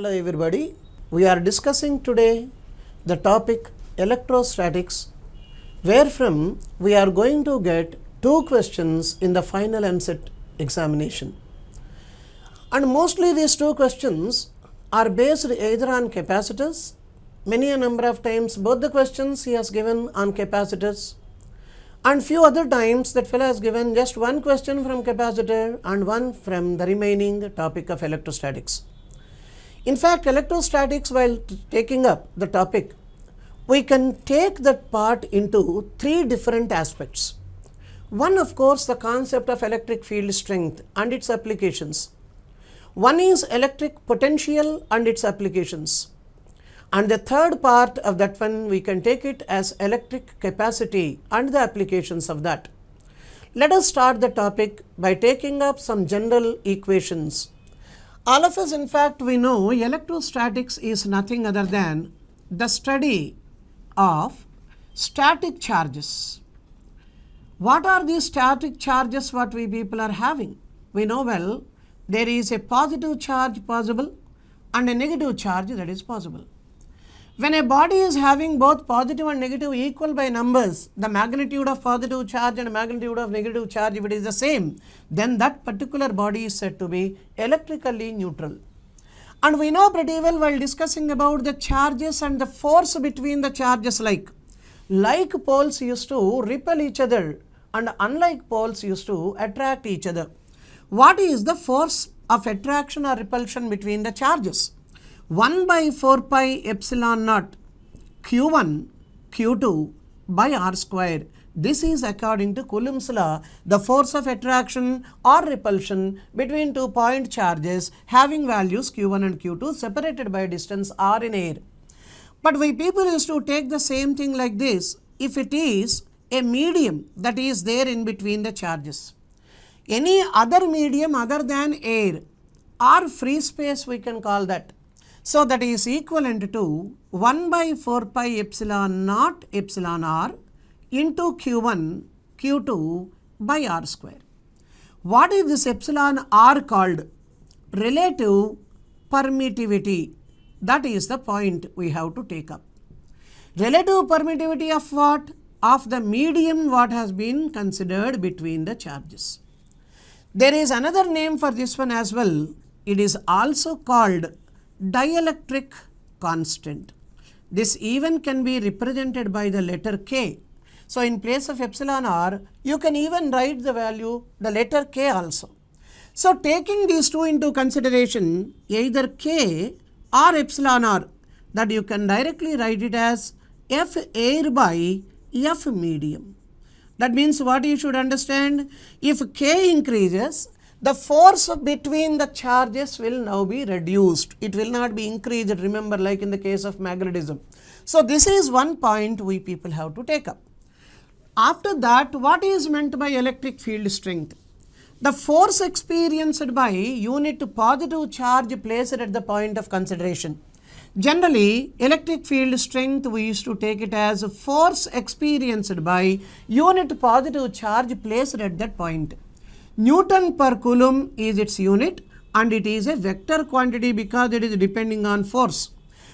Hello everybody, we are discussing today the topic electrostatics, wherefrom we are going to get 2 questions in the final EAMCET examination. And mostly these 2 questions are based either on capacitors. Many a number of times both the questions he has given on capacitors, and few other times that fellow has given just one question from capacitor and one from the remaining topic of electrostatics. In fact, electrostatics, while taking up the topic, we can take that part into 3 different aspects. One, of course, the concept of electric field strength and its applications. One is electric potential and its applications. And the third part of that one, we can take it as electric capacity and the applications of that. Let us start the topic by taking up some general equations. All of us, in fact, we know electrostatics is nothing other than the study of static charges. What are these static charges what we people are having? We know well there is a positive charge possible and a negative charge that is possible. When a body is having both positive and negative equal by numbers, the magnitude of positive charge and magnitude of negative charge, if it is the same, then that particular body is said to be electrically neutral. And we know pretty well while discussing about the charges and the force between the charges, like poles used to repel each other and unlike poles used to attract each other. What is the force of attraction or repulsion between the charges? 1 by 4 pi epsilon naught Q1 Q2 by R square. This is according to Coulomb's law, the force of attraction or repulsion between 2 point charges having values Q1 and Q2 separated by distance R in air. But we people used to take the same thing like this if it is a medium that is there in between the charges. Any other medium other than air or free space we can call that. So that is equivalent to 1 by 4 pi epsilon naught epsilon r into Q1 Q2 by R square. What is this epsilon r called? Relative permittivity. That is the point we have to take up. Relative permittivity of what? Of the medium what has been considered between the charges. There is another name for this one as well. It is also called dielectric constant. This even can be represented by the letter K. So in place of epsilon r, you can even write the value, the letter K also. So taking these 2 into consideration, either K or epsilon r, that you can directly write it as F air by F medium. That means what you should understand, if K increases, the force between the charges will now be reduced. It will not be increased, remember, like in the case of magnetism. So this is one point we people have to take up. After that, what is meant by electric field strength? The force experienced by unit positive charge placed at the point of consideration. Generally, electric field strength we used to take it as force experienced by unit positive charge placed at that point. Newton per coulomb is its unit and it is a vector quantity because it is depending on force.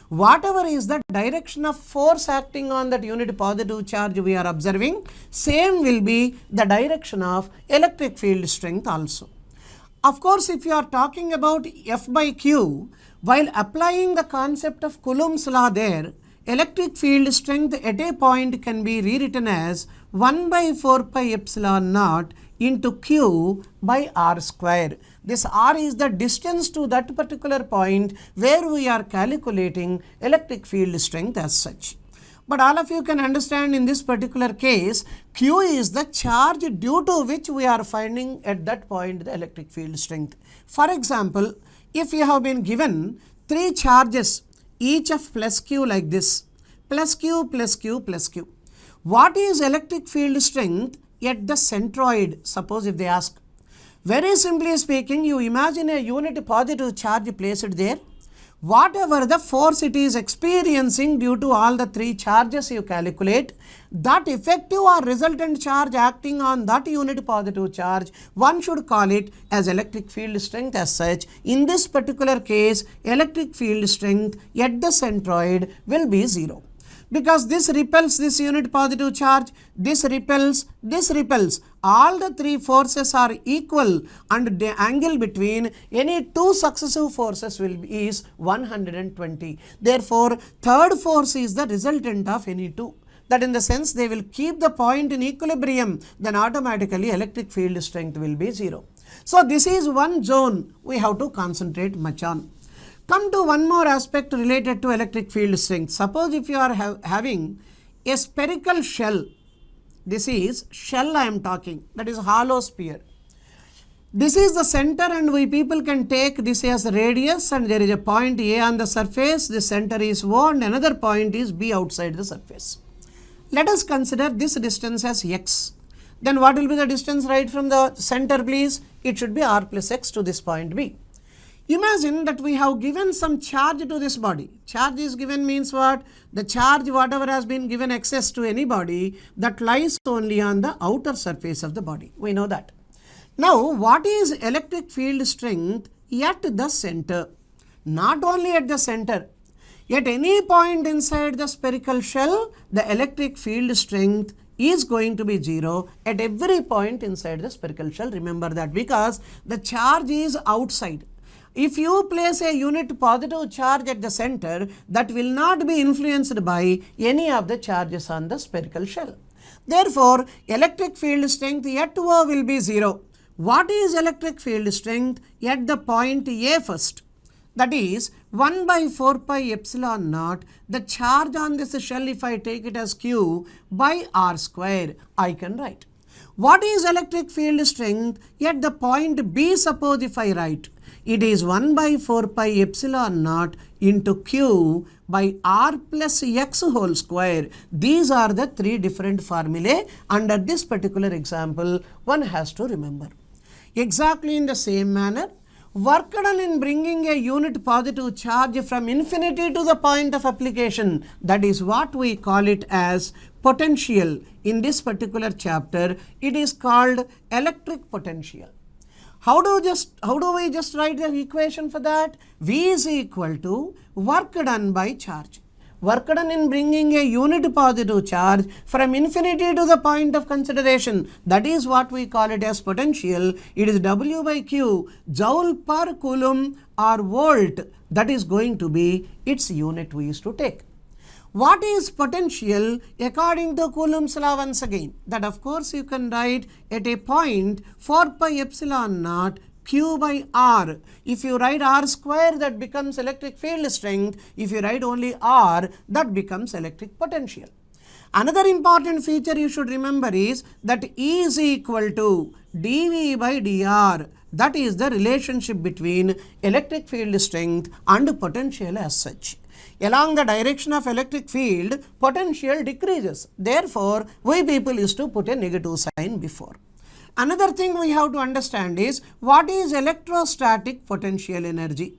Whatever is the direction of force acting on that unit positive charge we are observing, same will be the direction of electric field strength also. Of course, if you are talking about F by Q, while applying the concept of Coulomb's law there, electric field strength at a point can be rewritten as 1 by 4 pi epsilon naught into Q by R square. This R is the distance to that particular point where we are calculating electric field strength as such. But all of you can understand in this particular case, Q is the charge due to which we are finding at that point the electric field strength. For example, if you have been given 3 charges, each of plus Q like this, plus Q, plus Q, plus Q. What is electric field strength at the centroid, suppose if they ask? Very simply speaking, you imagine a unit positive charge placed there. whatever the force it is experiencing due to all the three charges you calculate, that effective or resultant charge acting on that unit positive charge, one should call it as electric field strength as such. In this particular case, electric field strength at the centroid will be 0. Because this repels this unit positive charge, this repels, all the three forces are equal and the angle between any two successive forces is 120. Therefore, third force is the resultant of any two. That in the sense they will keep the point in equilibrium, then automatically electric field strength will be 0. So, this is one zone we have to concentrate much on. Come to one more aspect related to electric field strength. Suppose if you are having a spherical shell, this is shell I am talking, that is hollow sphere. This is the center and we people can take this as radius and there is a point A on the surface, the center is O and another point is B outside the surface. Let us consider this distance as x. Then what will be the distance right from the center please? It should be r plus x to this point B. Imagine that we have given some charge to this body. Charge is given means what? The charge whatever has been given access to any body that lies only on the outer surface of the body. We know that. Now what is electric field strength at the center? Not only at the center. At any point inside the spherical shell, the electric field strength is going to be 0 at every point inside the spherical shell. Remember that because the charge is outside. If you place a unit positive charge at the center, that will not be influenced by any of the charges on the spherical shell. Therefore, electric field strength at O will be 0. What is electric field strength at the point A first? That is 1 by 4 pi epsilon naught, the charge on this shell if I take it as Q by R square, I can write. What is electric field strength at the point B? Suppose if I write, it is 1 by 4 pi epsilon naught into Q by R plus X whole square. These are the three different formulae under this particular example one has to remember. Exactly in the same manner, work done in bringing a unit positive charge from infinity to the point of application, that is what we call it as potential. In this particular chapter, it is called electric potential. How do we just write the equation for that? V is equal to work done by charge. Work done in bringing a unit positive charge from infinity to the point of consideration. That is what we call it as potential. It is W by Q, joule per coulomb or volt. That is going to be its unit we used to take. What is potential according to Coulomb's law once again? That of course you can write at a point 4 pi epsilon naught Q by R. If you write R square, that becomes electric field strength. If you write only R, that becomes electric potential. Another important feature you should remember is that E is equal to dV by dr. That is the relationship between electric field strength and potential as such. Along the direction of electric field, potential decreases. Therefore, we people used to put a negative sign before. Another thing we have to understand is what is electrostatic potential energy.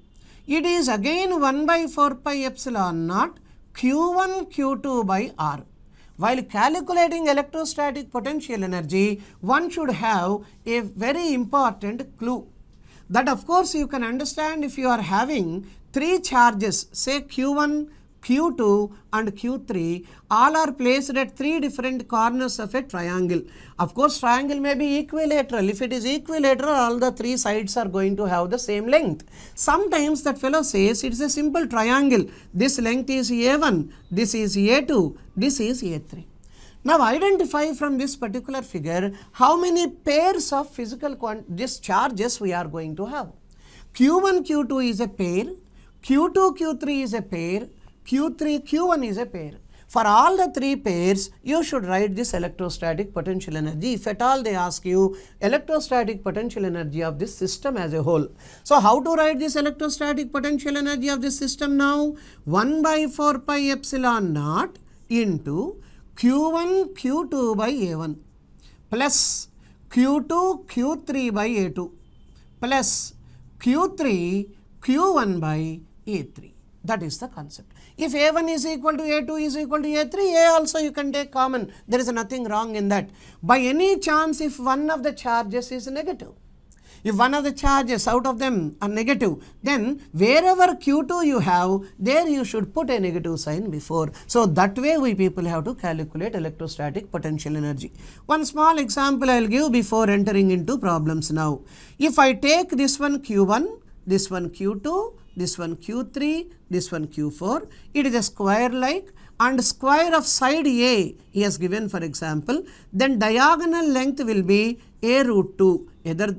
It is again 1 by 4 pi epsilon naught Q1 Q2 by R. While calculating electrostatic potential energy, one should have a very important clue. That of course you can understand if you are having three charges, say Q1, Q2 and Q3, all are placed at three different corners of a triangle. Of course, triangle may be equilateral. If it is equilateral, all the three sides are going to have the same length. Sometimes that fellow says it is a simple triangle. This length is A1, this is A2, this is A3. Now identify from this particular figure how many pairs of physical charges we are going to have. Q1, Q2 is a pair, Q2, Q3 is a pair, Q3, Q1 is a pair. For all the three pairs, you should write this electrostatic potential energy. If at all they ask you electrostatic potential energy of this system as a whole. So how to write this electrostatic potential energy of this system now? 1 by 4 pi epsilon naught into Q1, Q2 by A1 plus Q2, Q3 by A2 plus Q3, Q1 by A3. That is the concept. If A1 is equal to A2 is equal to A3, A also you can take common. There is nothing wrong in that. By any chance, if one of the charges is negative, if one of the charges out of them are negative, then wherever Q2 you have, there you should put a negative sign before. So that way we people have to calculate electrostatic potential energy. One small example I will give before entering into problems now. If I take this one Q1, this one Q2, this one Q3, this one Q4, it is a square like, and square of side A he has given for example, then diagonal length will be A root 2.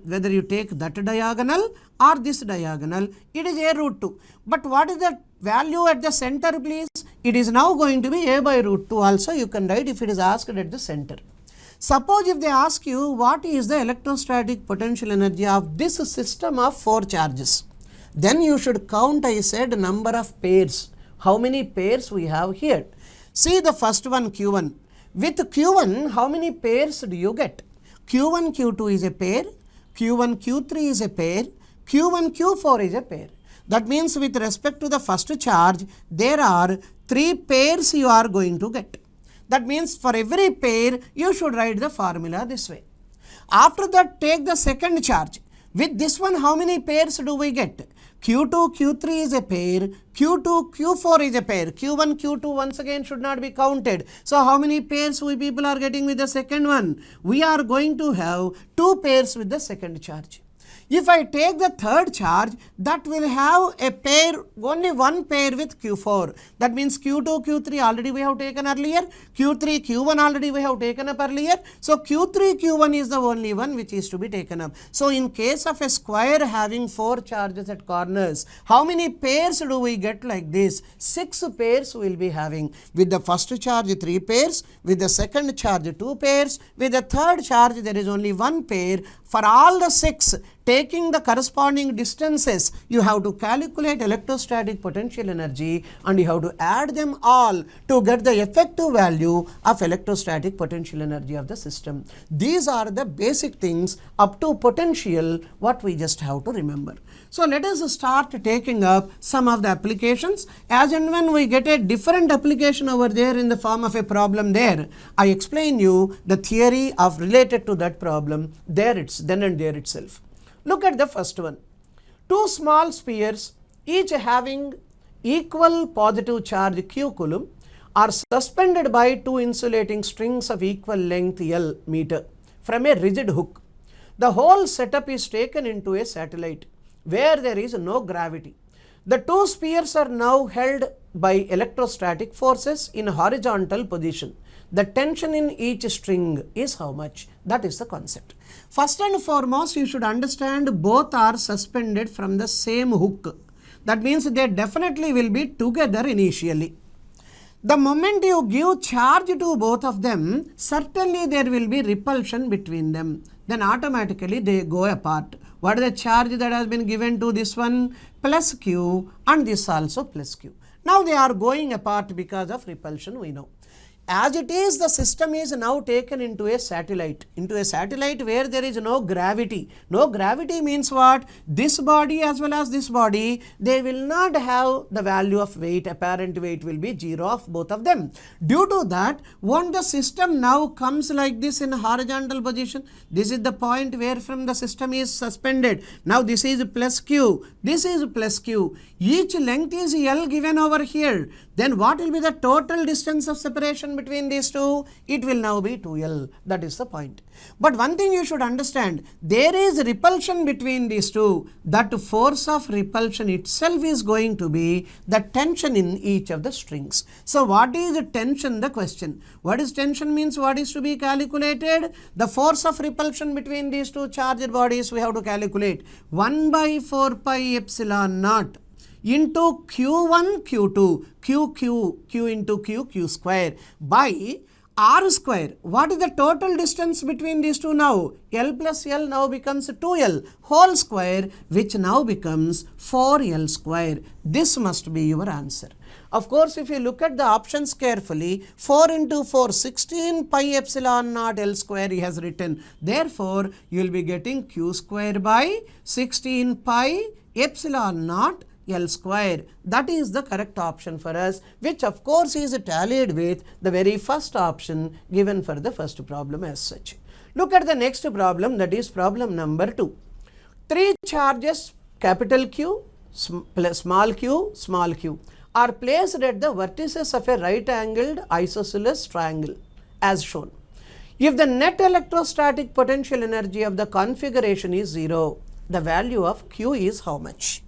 Whether you take that diagonal or this diagonal, it is A root 2. But what is the value at the center please? It is now going to be A by root 2 also you can write if it is asked at the center. Suppose if they ask you what is the electrostatic potential energy of this system of 4 charges, then you should count, I said, number of pairs. How many pairs we have here? See the first one Q1. With Q1, how many pairs do you get? Q1, Q2 is a pair, Q1, Q3 is a pair, Q1, Q4 is a pair. That means with respect to the first charge, there are 3 pairs you are going to get. That means for every pair, you should write the formula this way. After that, take the second charge. With this one, how many pairs do we get? Q2, Q3 is a pair, Q2, Q4 is a pair, Q1, Q2 once again should not be counted. So how many pairs we people are getting with the second one? We are going to have 2 pairs with the second charge. If I take the third charge, that will have a pair, only one pair with Q4. That means Q2, Q3 already we have taken earlier, Q3, Q1 already we have taken up earlier. So Q3, Q1 is the only one which is to be taken up. So in case of a square having 4 charges at corners, how many pairs do we get like this? 6 pairs we will be having. With the first charge 3 pairs, with the second charge 2 pairs, with the third charge there is only 1 pair. For all the 6, taking the corresponding distances, you have to calculate electrostatic potential energy and you have to add them all to get the effective value of electrostatic potential energy of the system. These are the basic things up to potential what we just have to remember. So let us start taking up some of the applications. As and when we get a different application over there in the form of a problem there, I explain you the theory of related to that problem there then and there itself. Look at the first one. 2 small spheres, each having equal positive charge q coulomb, are suspended by 2 insulating strings of equal length L meter from a rigid hook. The whole setup is taken into a satellite where there is no gravity. The 2 spheres are now held by electrostatic forces in horizontal position. The tension in each string is how much? That is the concept. First and foremost, you should understand both are suspended from the same hook. That means they definitely will be together initially. The moment you give charge to both of them, certainly there will be repulsion between them. Then automatically they go apart. What is the charge that has been given to this one? Plus Q, and this also plus Q. Now they are going apart because of repulsion, we know. As it is, the system is now taken into a satellite where there is no gravity. No gravity means what? This body as well as this body, they will not have the value of weight. Apparent weight will be 0 of both of them. Due to that, when the system now comes like this in horizontal position, this is the point where from the system is suspended. Now this is plus Q, this is plus Q. Each length is L given over here. Then what will be the total distance of separation between these two? It will now be 2L. That is the point. But one thing you should understand, there is repulsion between these two. That force of repulsion itself is going to be the tension in each of the strings. So what is the tension? The question. What is tension means what is to be calculated? The force of repulsion between these two charged bodies we have to calculate. 1 by 4 pi epsilon naught into Q1 Q2 Q into Q square by R square. What is the total distance between these two now? L plus L now becomes 2L whole square, which now becomes 4L square. This must be your answer. Of course, if you look at the options carefully, 4 into 4, 16 pi epsilon naught L square he has written. Therefore, you will be getting Q square by 16 pi epsilon naught L square. That is the correct option for us, which of course is tallied with the very first option given for the first problem as such. Look at the next problem, that is problem number 2. 3 charges capital Q, small q are placed at the vertices of a right angled isosceles triangle as shown. If the net electrostatic potential energy of the configuration is 0, the value of Q is how much?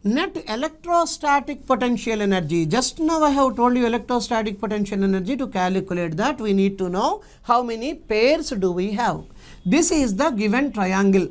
Net electrostatic potential energy, just now I have told you electrostatic potential energy. To calculate that, we need to know how many pairs do we have. This is the given triangle.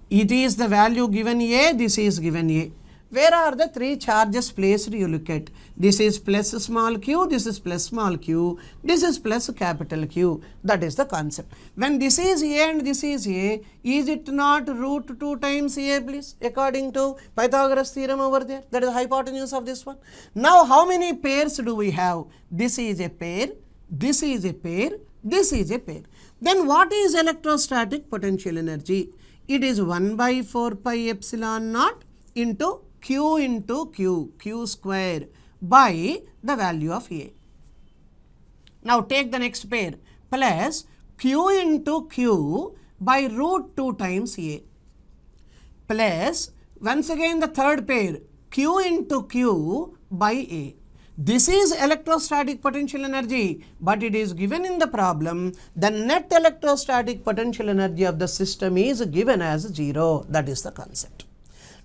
It is the value given A, this is given A. Where are the 3 charges placed? You look at. This is plus small q, this is plus small q, this is plus capital Q. That is the concept. When this is A and this is A, is it not root 2 times A, please? According to Pythagoras theorem over there. That is the hypotenuse of this one. Now, how many pairs do we have? This is a pair, this is a pair, this is a pair. Then what is electrostatic potential energy? It is 1 by 4 pi epsilon naught into Q square by the value of A. Now take the next pair, plus Q into Q by root 2 times A, plus once again the third pair, Q into Q by A. This is electrostatic potential energy, but it is given in the problem the net electrostatic potential energy of the system is given as 0. That is the concept.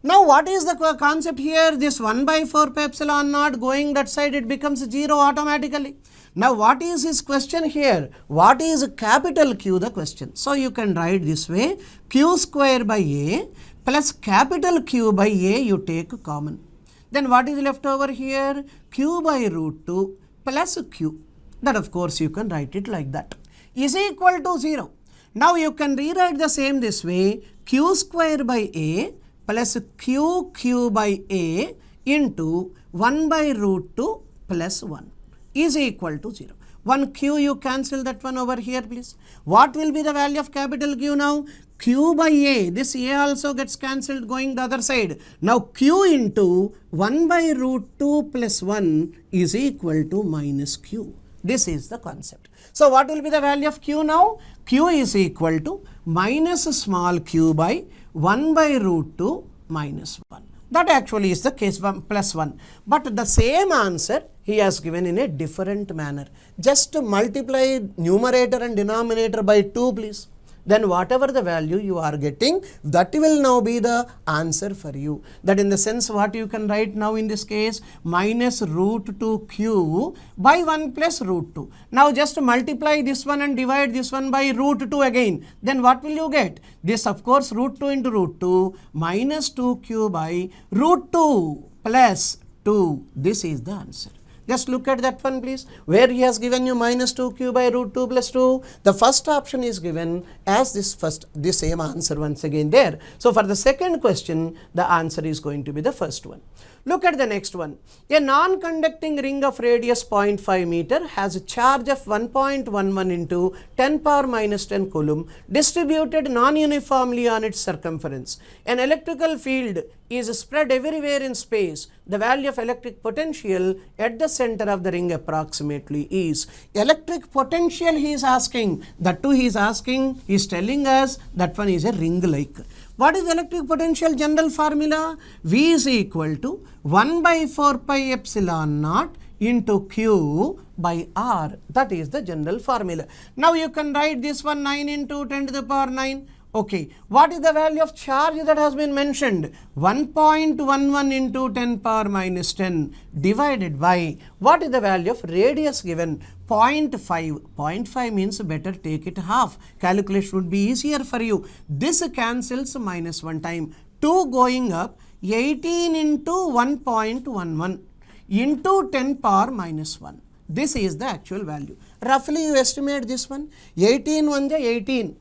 Now what is the concept here? This 1 by 4 pi epsilon naught going that side, it becomes 0 automatically. Now what is his question here? What is capital Q, the question? So you can write this way, Q square by A plus capital Q by A you take common. Then what is left over here? Q by root 2 plus Q. That of course you can write it like that. Is equal to 0. Now you can rewrite the same this way, Q square by A plus Q by A into 1 by root 2 plus 1 is equal to 0. 1 Q you cancel that one over here, please. What will be the value of capital Q now? Q by A, this A also gets cancelled going the other side. Now Q into 1 by root 2 plus 1 is equal to minus Q. This is the concept. So what will be the value of Q now? Q is equal to minus small q by 1 by root 2 minus 1. That actually is the case, 1 plus 1. But the same answer he has given in a different manner. Just multiply numerator and denominator by 2, please. Then whatever the value you are getting, that will now be the answer for you. That in the sense what you can write now in this case, minus root 2q by 1 plus root 2. Now just multiply this one and divide this one by root 2 again. Then what will you get? This of course root 2 into root 2 minus 2q by root 2 plus 2. This is the answer. Just look at that one, please, where he has given you minus 2q by root 2 plus 2. The first option is given as this same answer once again there. So for the second question, the answer is going to be the first one. Look at the next one. A non-conducting ring of radius 0.5 meter has a charge of 1.11 into 10 power minus 10 coulomb distributed non-uniformly on its circumference. An electrical field is spread everywhere in space. The value of electric potential at the center of the ring approximately is. Electric potential he is asking. That too he is asking, he is telling us that one is a ring like. What is electric potential general formula? V is equal to 1 by 4 pi epsilon naught into Q by R. That is the general formula. Now you can write this one 9 into 10 to the power 9. Okay, what is the value of charge that has been mentioned? 1.11 into 10 power minus 10 divided by, what is the value of radius given? 0.5. 0.5 means better take it half. Calculation would be easier for you. This cancels minus 1 time. 2 going up, 18 into 1.11 into 10 power minus 1. This is the actual value. Roughly you estimate this one. 18 1 18.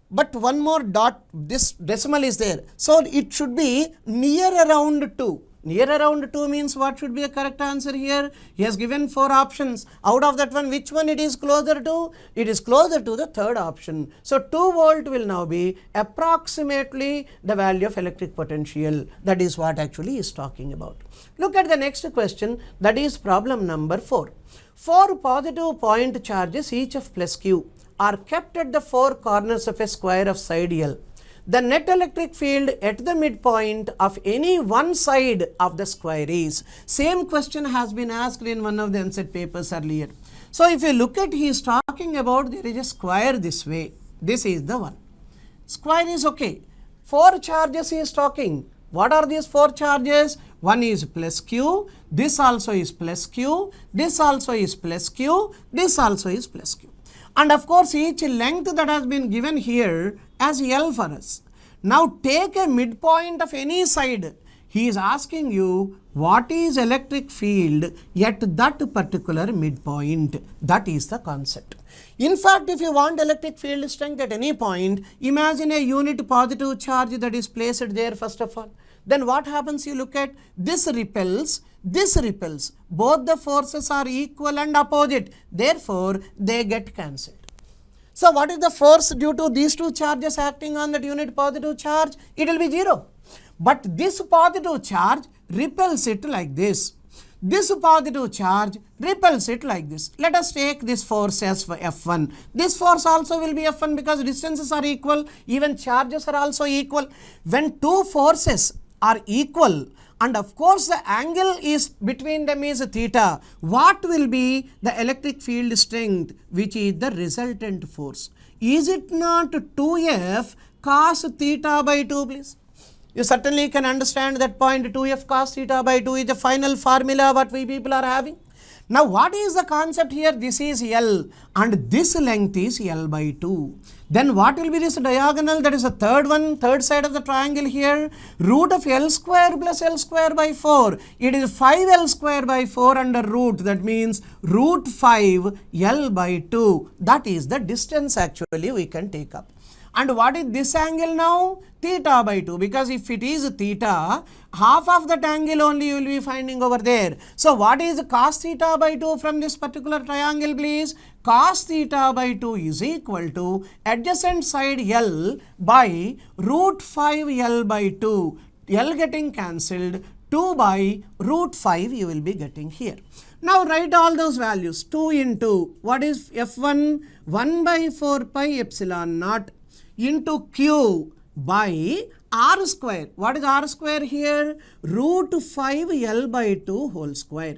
But one more dot, this decimal is there. So it should be near around 2. Near around 2 means what should be the correct answer here? He has given 4 options. Out of that one, which one it is closer to? It is closer to the third option. So 2 volt will now be approximately the value of electric potential. That is what actually he is talking about. Look at the next question, that is problem number 4. 4 positive point charges, each of plus q, are kept at the 4 corners of a square of side L. The net electric field at the midpoint of any one side of the square is. Same question has been asked in one of the EAMCET papers earlier. So if you look at, he is talking about there is a square this way. This is the one. Square is okay. 4 charges he is talking. What are these 4 charges? One is plus q, this also is plus q, this also is plus q, this also is plus q. And of course, each length that has been given here as L for us. Now take a midpoint of any side. He is asking you what is electric field at that particular midpoint. That is the concept. In fact, if you want electric field strength at any point, imagine a unit positive charge that is placed there first of all. Then what happens? You look at this repels, this repels. Both the forces are equal and opposite. Therefore, they get cancelled. So what is the force due to these 2 charges acting on that unit positive charge? It will be 0. But this positive charge repels it like this. This positive charge repels it like this. Let us take this force as for F1. This force also will be F1 because distances are equal. Even charges are also equal. When 2 forces are equal, and of course the angle is between them is theta, what will be the electric field strength, which is the resultant force? Is it not 2F cos theta by 2, please? You certainly can understand that point. 2F cos theta by 2 is the final formula what we people are having. Now what is the concept here? This is L and this length is L by 2. Then what will be this diagonal? That is the third side of the triangle here. Root of L square plus L square by 4. It is 5L square by 4 under root. That means root 5 L by 2. That is the distance actually we can take up. And what is this angle now? Theta by 2, because if it is theta, half of that angle only you will be finding over there. So what is cos theta by 2 from this particular triangle, please? Cos theta by 2 is equal to adjacent side L by root 5 L by 2. L getting cancelled, 2 by root 5 you will be getting here. Now write all those values. 2 into what is F1? 1 by 4 pi epsilon naught into q by r square. What is r square here? Root 5 L by 2 whole square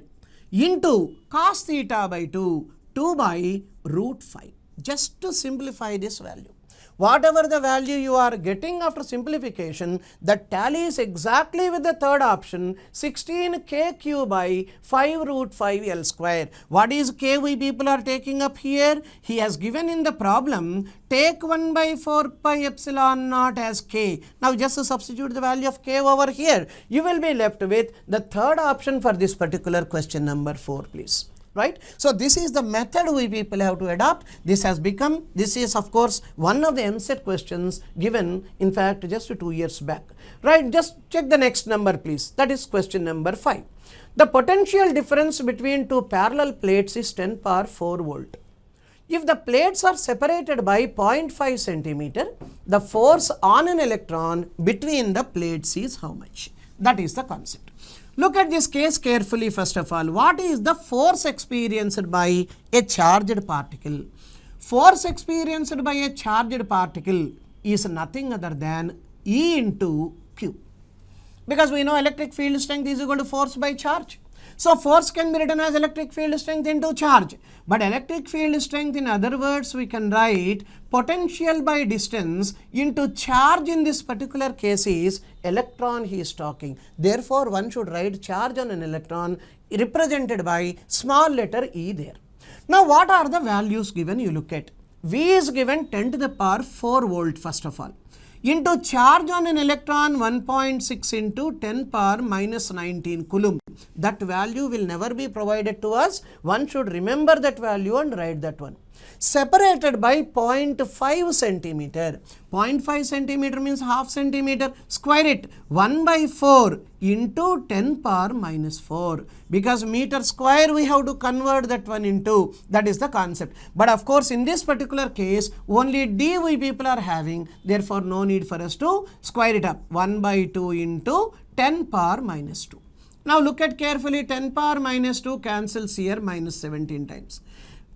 into cos theta by 2, 2 by root 5. Just to simplify this value. Whatever the value you are getting after simplification, that tallies exactly with the third option, 16 kq by 5 root 5 L square. What is k we people are taking up here? He has given in the problem, take 1 by 4 pi epsilon naught as k. Now just to substitute the value of k over here, you will be left with the third option for this particular question number 4, please. Right. So this is the method we people have to adopt. This is of course one of the EAMCET questions given in fact just 2 years back. Right. Just check the next number, please. That is question number 5. The potential difference between 2 parallel plates is 10 power 4 volt. If the plates are separated by 0.5 centimeter, the force on an electron between the plates is how much? That is the concept. Look at this case carefully first of all. What is the force experienced by a charged particle? Force experienced by a charged particle is nothing other than E into Q. Because we know electric field strength is equal to force by charge. So force can be written as electric field strength into charge. But electric field strength, in other words, we can write potential by distance into charge. In this particular case is electron he is talking. Therefore, one should write charge on an electron represented by small letter e there. Now, what are the values given? You look at V is given 10 to the power 4 volt first of all. Into charge on an electron 1.6 into 10 power minus 19 coulomb. That value will never be provided to us. One should remember that value and write that one. separated by 0.5 centimeter. 0.5 centimeter means half centimeter. Square it. 1 by 4 into 10 power minus 4. Because meter square we have to convert that one into. That is the concept. But of course in this particular case only d we people are having. Therefore no need for us to square it up. 1 by 2 into 10 power minus 2. Now look at carefully. 10 power minus 2 cancels here minus 17 times.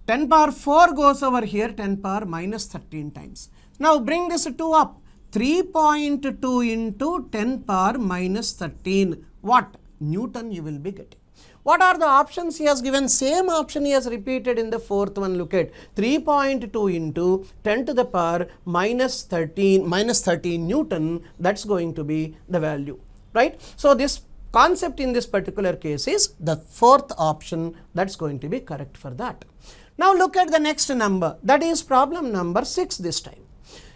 10 power 4 goes over here, 10 power minus 13 times. Now bring this 2 up. 3.2 into 10 power minus 13. What? Newton you will be getting. What are the options he has given? Same option he has repeated in the fourth one. Look at 3.2 into 10 to the power minus 13 Newton. That's going to be the value, right? So this concept in this particular case is the fourth option. That's going to be correct for that. Now look at the next number, that is problem number 6 this time.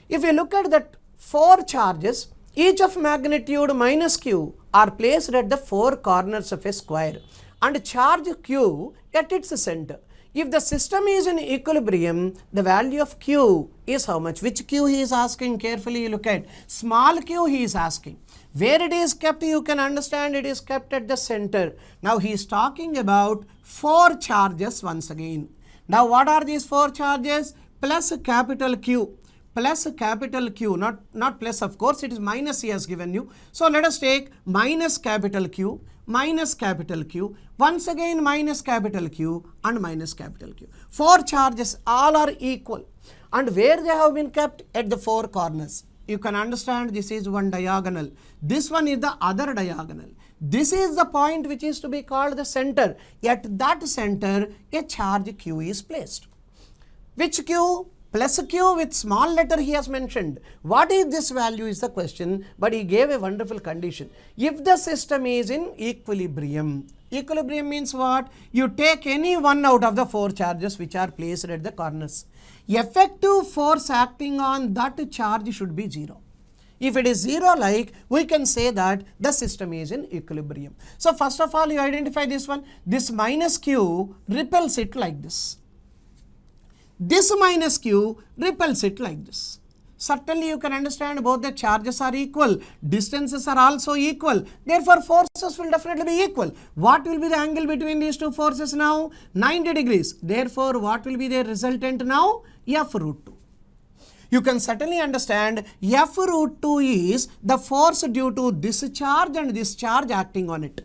If you look at that 4 charges, each of magnitude minus q are placed at the 4 corners of a square and charge q at its center. If the system is in equilibrium, the value of q is how much? Which q he is asking? Carefully you look at. Small q he is asking. Where it is kept, you can understand it is kept at the center. Now he is talking about 4 charges once again. Now what are these 4 charges? Plus capital Q, not plus, of course it is minus he has given you. So let us take minus capital Q, once again minus capital Q and minus capital Q. 4 charges all are equal, and where they have been kept? At the 4 corners. You can understand this is one diagonal, this one is the other diagonal. This is the point which is to be called the center. At that center, a charge q is placed. Which q? Plus q with small letter he has mentioned. What is this value is the question, but he gave a wonderful condition. If the system is in equilibrium. Equilibrium means what? You take any one out of the 4 charges which are placed at the corners. Effective force acting on that charge should be 0. If it is 0, like, we can say that the system is in equilibrium. So first of all you identify this one. This minus q repels it like this. This minus q repels it like this. Certainly you can understand both the charges are equal, distances are also equal, therefore forces will definitely be equal. What will be the angle between these two forces now? 90 degrees. Therefore what will be the resultant now? F root 2. You can certainly understand F root 2 is the force due to this charge and this charge acting on it.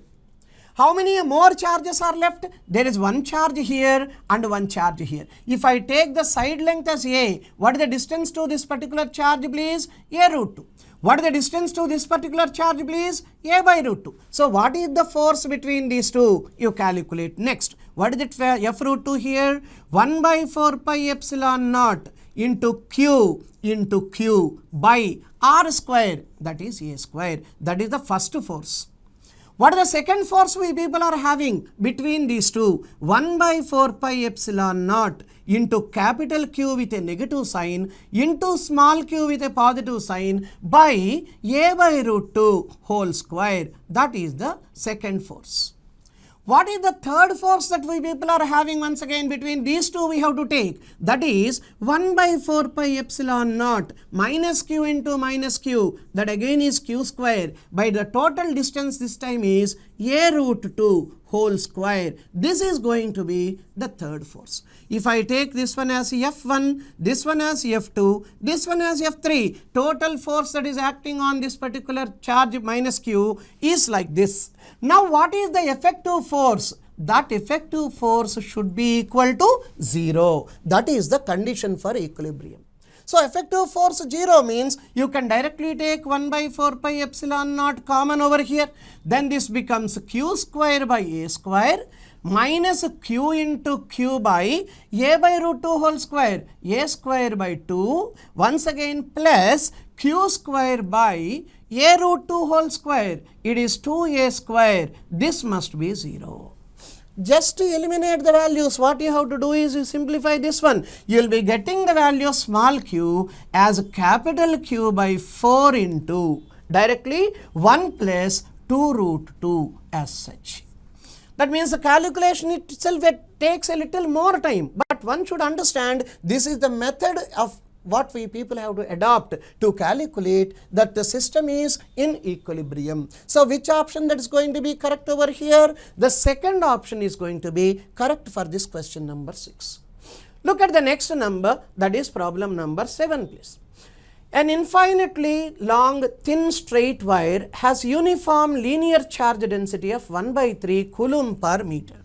How many more charges are left? There is one charge here and one charge here. If I take the side length as A, what is the distance to this particular charge, please? A root 2. What is the distance to this particular charge, please? A by root 2. So what is the force between these two? You calculate next. What is it for F root 2 here? 1 by 4 pi epsilon naught into q by r square, that is a square. That is the first force. What is the second force we people are having between these two? 1 by 4 pi epsilon naught into capital Q with a negative sign into small q with a positive sign by a by root 2 whole square. That is the second force. What is the third force that we people are having once again between these two we have to take? That is 1 by 4 pi epsilon naught minus q into minus q, that again is q square, by the total distance this time is a root 2 whole square. This is going to be the third force. If I take this one as F1, this one as F2, this one as F3, total force that is acting on this particular charge minus q is like this. Now what is the effective force? That effective force should be equal to 0. That is the condition for equilibrium. So effective force 0 means you can directly take 1 by 4 pi epsilon naught common over here. Then this becomes q square by a square minus q into q by a by root 2 whole square, a square by 2, once again plus q square by a root 2 whole square. It is 2a square. This must be 0. Just to eliminate the values, what you have to do is you simplify this one. You will be getting the value of small q as capital Q by 4 into directly 1 plus 2 root 2 as such. That means the calculation itself takes a little more time, but what one should understand, this is the method of what we people have to adopt to calculate that the system is in equilibrium. So which option that is going to be correct over here? The second option is going to be correct for this question number 6. Look at the next number, that is problem number 7, please. An infinitely long thin straight wire has uniform linear charge density of 1/3 coulomb per meter.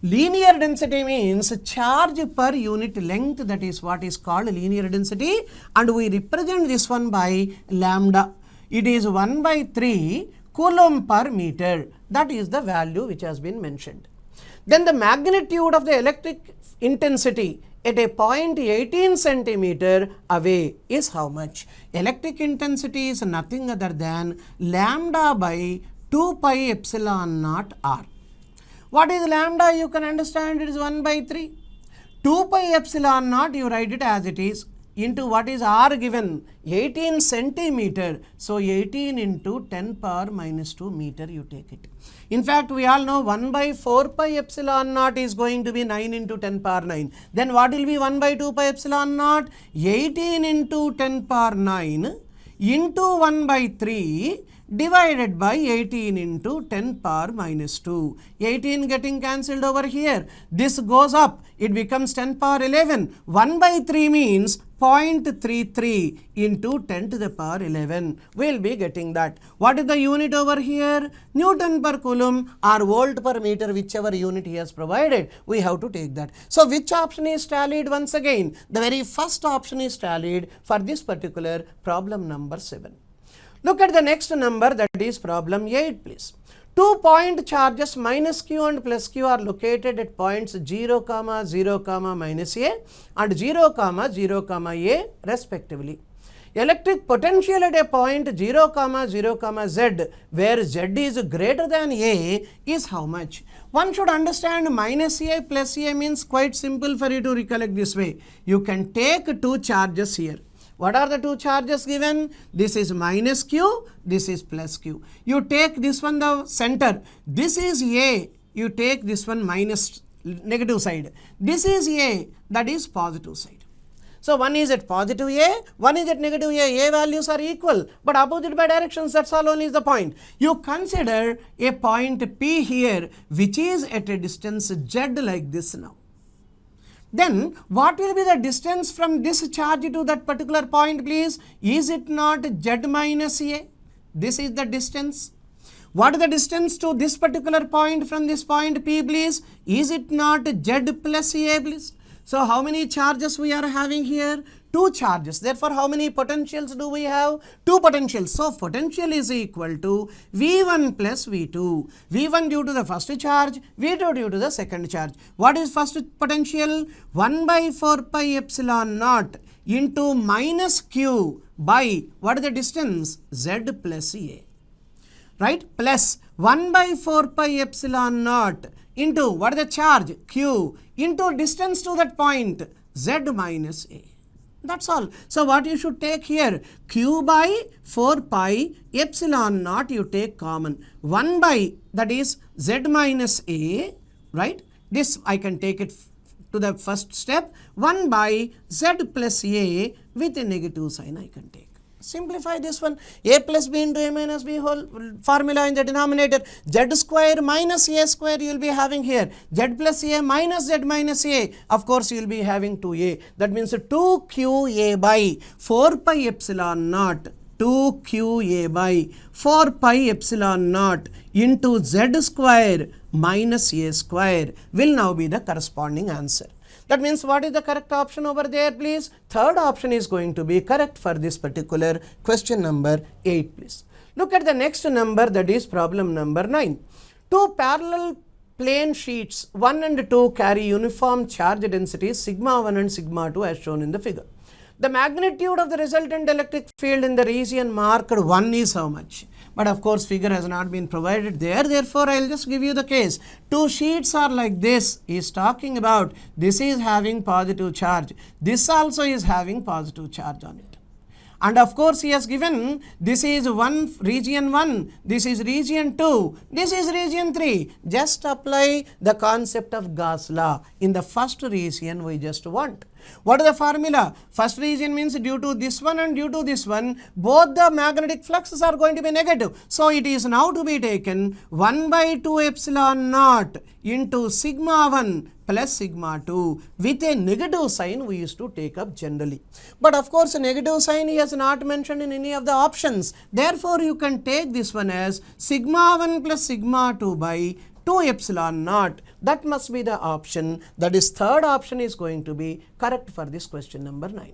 Linear density means charge per unit length, that is what is called linear density, and we represent this one by lambda. It is 1/3 coulomb per meter. That is the value which has been mentioned. Then the magnitude of the electric intensity at a point 18 centimeter away is how much? Electric intensity is nothing other than lambda by 2 pi epsilon naught r. What is lambda? You can understand it is 1/3. 2 pi epsilon naught, you write it as it is, into what is r given? 18 centimeter. So 18 into 10 power minus 2 meter you take it. In fact, we all know 1/4 pi epsilon naught is going to be 9 into 10 power 9. Then what will be 1/2 pi epsilon naught? 18 into 10 power 9 into 1/3 divided by 18 into 10 power minus 2. 18 getting cancelled over here. This goes up. It becomes 10 power 11. 1/3 means 0.33 into 10 to the power 11. We will be getting that. What is the unit over here? Newton per coulomb or volt per meter, whichever unit he has provided. We have to take that. So which option is tallied once again? The very first option is tallied for this particular problem number 7. Look at the next number, that is problem 8, please. 2 point charges minus q and plus q are located at points 0, 0, minus a and 0, 0, a respectively. Electric potential at a point 0, 0, z, where z is greater than a, is how much? One should understand minus a plus a means quite simple for you to recollect this way. You can take two charges here. What are the two charges given? This is minus q, this is plus q. You take this one the center. This is a. You take this one minus negative side. This is a, that is positive side. So one is at positive a, one is at negative a. A values are equal but opposite by directions. That's all only is the point. You consider a point P here which is at a distance z like this now. Then what will be the distance from this charge to that particular point, please? Is it not z minus a? This is the distance. What is the distance to this particular point from this point P, please? Is it not z plus a, please? So how many charges we are having here? Two charges. Therefore, how many potentials do we have? Two potentials. So potential is equal to V1 plus V2. V1 due to the first charge, V2 due to the second charge. What is first potential? 1/4 pi epsilon naught into minus q by, what is the distance? Z plus a. Right? Plus 1/4 pi epsilon naught into, what is the charge? Q into distance to that point, Z minus a. That's all. So what you should take here? Q by 4 pi epsilon naught you take common. 1 by, that is Z minus a, right? This I can take it to the first step. 1 by Z plus a with a negative sign I can take. Simplify this one. A plus b into a minus b whole formula in the denominator. Z square minus a square you will be having here. Z plus a minus z minus a. Of course, you will be having 2a. That means 2qa by 4 pi epsilon naught. 2qa by 4 pi epsilon naught into z square minus a square will now be the corresponding answer. That means what is the correct option over there, please? Third option is going to be correct for this particular question number 8, please. Look at the next number, that is problem number 9. Two parallel plane sheets 1 and 2 carry uniform charge densities sigma 1 and sigma 2 as shown in the figure. The magnitude of the resultant electric field in the region marked 1 is how much? But of course, figure has not been provided there. Therefore, I will just give you the case. Two sheets are like this. He is talking about this is having positive charge. This also is having positive charge on it. And of course, he has given this is region 1, this is region 2, this is region 3. Just apply the concept of Gauss law. In the first region, we just want. What is the formula? First region means due to this one and due to this one, both the magnetic fluxes are going to be negative. So it is now to be taken 1 by 2 epsilon naught into sigma 1 plus sigma 2 with a negative sign we used to take up generally. But of course, a negative sign he has not mentioned in any of the options. Therefore, you can take this one as sigma 1 plus sigma 2 by 2 epsilon naught. That must be the option. That is, third option is going to be correct for this question number 9.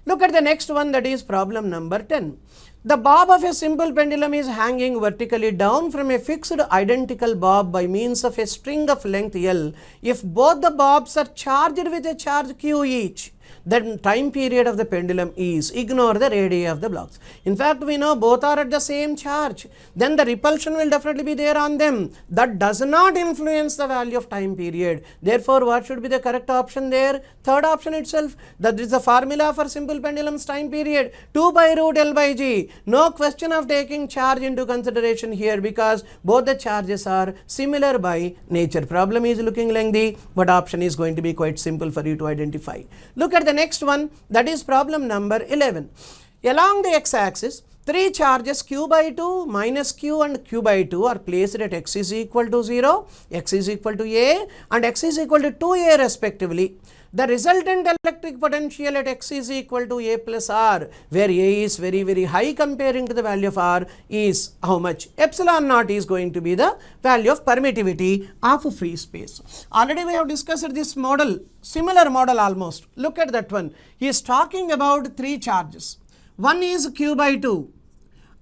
Look at the next one, that is problem number 10. The bob of a simple pendulum is hanging vertically down from a fixed identical bob by means of a string of length L. If both the bobs are charged with a charge Q each, the time period of the pendulum is, ignore the radii of the blocks. In fact, we know both are at the same charge. Then the repulsion will definitely be there on them. That does not influence the value of time period. Therefore, what should be the correct option there? Third option itself. That is the formula for simple pendulum's time period. 2 by root L by G. No question of taking charge into consideration here because both the charges are similar by nature. Problem is looking lengthy, but option is going to be quite simple for you to identify. Look at the next one, that is problem number 11. Along the x-axis, 3 charges q by 2, minus q and q by 2 are placed at x is equal to 0, x is equal to a and x is equal to 2a respectively. The resultant electric potential at x is equal to a plus r, where a is very, very high comparing to the value of r, is how much? Epsilon naught is going to be the value of permittivity of free space. Already we have discussed this model, similar model almost. Look at that one. He is talking about 3 charges. One is q by 2.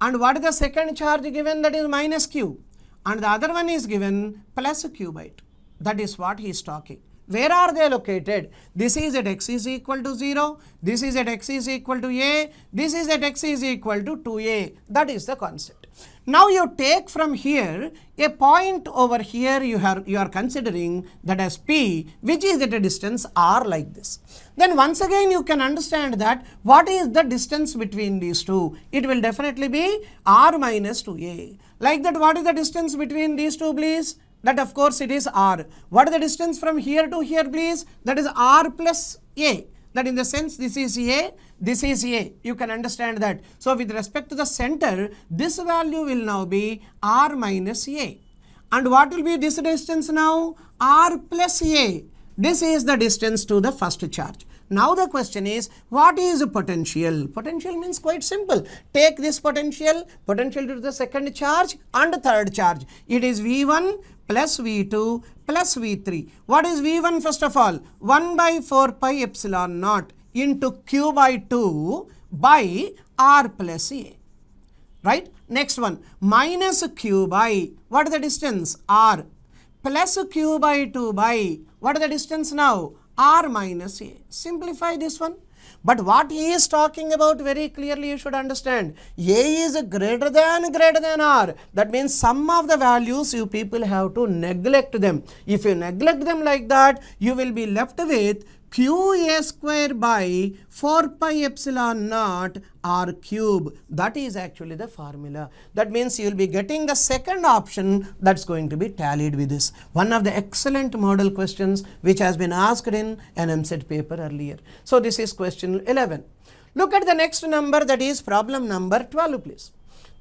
And what is the second charge given? That is minus q. And the other one is given plus q by 2. That is what he is talking. Where are they located? This is at x is equal to 0, this is at x is equal to a, this is at x is equal to 2a. That is the concept. Now you take from here a point over here you are considering that as P, which is at a distance r like this. Then once again you can understand that what is the distance between these two? It will definitely be r minus 2a. Like that, what is the distance between these two, please? That of course it is r. What is the distance from here to here, please? That is r plus a. That in the sense this is a, this is a. You can understand that. So with respect to the center, this value will now be r minus a. And what will be this distance now? R plus a. This is the distance to the first charge. Now the question is, what is potential? Potential means quite simple. Take this potential to the second charge and third charge. It is V1 plus V2 plus V3. What is V1 first of all? 1 by 4 pi epsilon naught into Q by 2 by R plus A. Right? Next one, minus Q by, what is the distance? R. Plus Q by 2 by, what is the distance now? R minus A. Simplify this one. But what he is talking about very clearly you should understand. A is greater than R. That means some of the values you people have to neglect them. If you neglect them like that, you will be left with QA square by 4 pi epsilon naught R cube. That is actually the formula. That means you will be getting the second option that's going to be tallied with this. One of the excellent model questions which has been asked in an EAMCET paper earlier. So this is question 11. Look at the next number, that is problem number 12, please.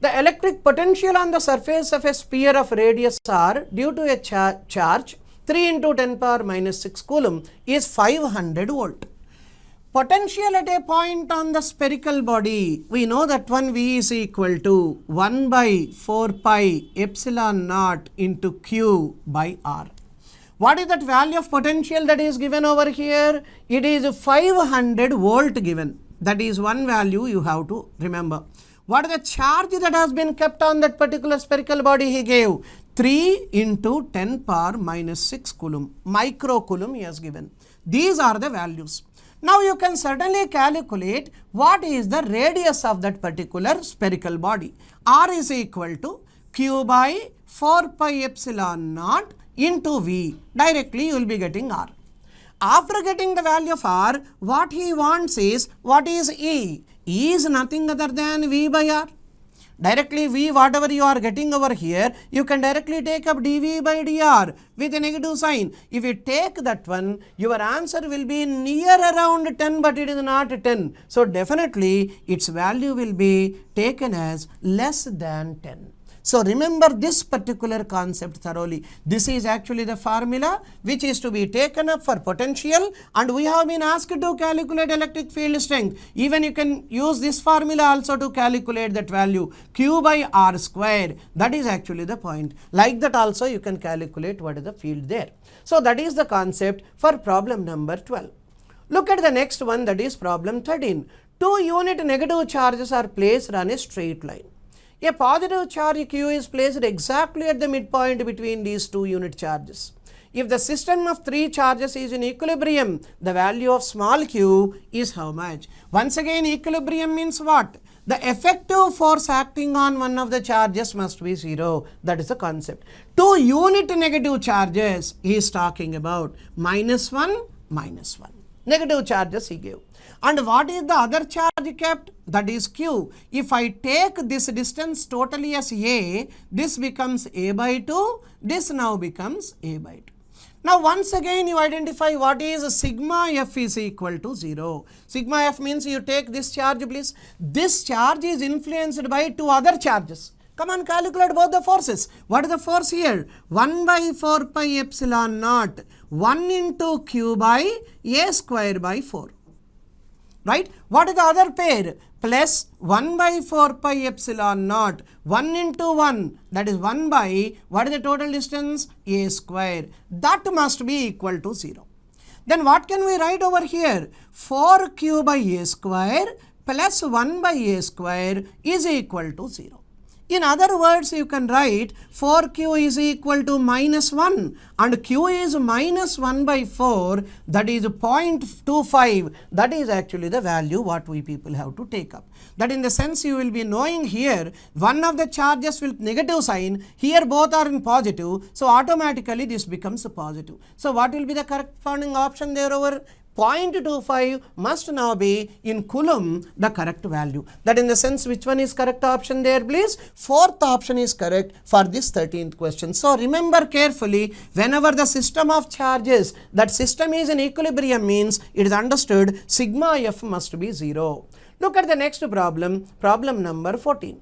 The electric potential on the surface of a sphere of radius r due to a charge 3 into 10 power minus 6 coulomb is 500 volt. Potential at a point on the spherical body, we know that one V is equal to 1 by 4 pi epsilon naught into Q by R. What is that value of potential that is given over here? It is 500 volt given. That is one value you have to remember. What is the charge that has been kept on that particular spherical body he gave? 3 into 10 power minus 6 coulomb, micro coulomb he has given. These are the values. Now you can certainly calculate what is the radius of that particular spherical body. R is equal to Q by 4 pi epsilon naught into V. Directly you will be getting R. After getting the value of R, what he wants is, what is E? is nothing other than V by R. Directly V, whatever you are getting over here, you can directly take up dV by dr with a negative sign. If you take that one, your answer will be near around 10, but it is not 10. So definitely its value will be taken as less than 10. So remember this particular concept thoroughly. This is actually the formula which is to be taken up for potential, and we have been asked to calculate electric field strength. Even you can use this formula also to calculate that value, Q by R square. That is actually the point. Like that also you can calculate what is the field there. So that is the concept for problem number 12. Look at the next one, that is problem 13. Two unit negative charges are placed on a straight line. A positive charge Q is placed exactly at the midpoint between these two unit charges. If the system of three charges is in equilibrium, the value of small q is how much? Once again, equilibrium means what? The effective force acting on one of the charges must be 0. That is the concept. Two unit negative charges he is talking about, -1, -1. Negative charges he gave. And what is the other charge kept? That is Q. If I take this distance totally as A, this becomes A by 2, this now becomes A by 2. Now once again you identify what is sigma F is equal to 0. Sigma F means you take this charge please. This charge is influenced by two other charges. Come on, calculate both the forces. What is the force here? 1 by 4 pi epsilon naught, 1 into Q by A square by 4. Right? What is the other pair? Plus 1 by 4 pi epsilon naught, 1 into 1, that is 1 by, what is the total distance? A square. That must be equal to 0. Then what can we write over here? 4Q by A square plus 1 by A square is equal to 0. In other words, you can write 4Q is equal to -1 and Q is -1 by 4, that is 0.25. That is actually the value what we people have to take up. That in the sense you will be knowing here, one of the charges with negative sign, here both are in positive, so automatically this becomes a positive. So what will be the corresponding option there over? 0.25 must now be in coulomb the correct value. That in the sense which one is correct option there please? Fourth option is correct for this 13th question. So remember carefully, whenever the system of charges, that system is in equilibrium means it is understood sigma F must be 0. Look at the next problem, problem number 14.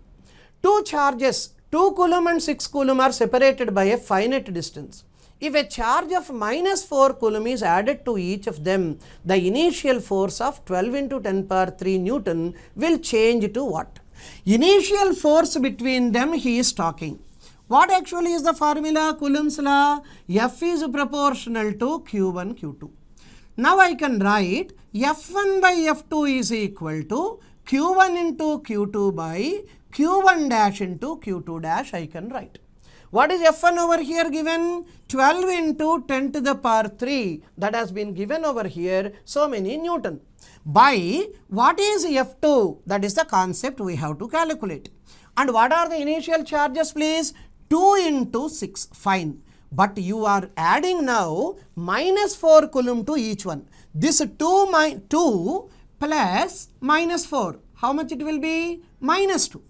Two charges, 2 coulomb and 6 coulomb are separated by a finite distance. If a charge of -4 coulomb is added to each of them, the initial force of 12 into 10 power 3 Newton will change to what? Initial force between them he is talking. What actually is the formula? Coulomb's law. F is proportional to Q1, Q2. Now I can write F1 by F2 is equal to Q1 into Q2 by Q1 dash into Q2 dash I can write. What is F1 over here given? 12 into 10 to the power 3, that has been given over here, so many Newton. By what is F2? That is the concept we have to calculate. And what are the initial charges please? 2 into 6, fine. But you are adding now -4 coulomb to each one. This 2 plus -4, how much it will be? -2.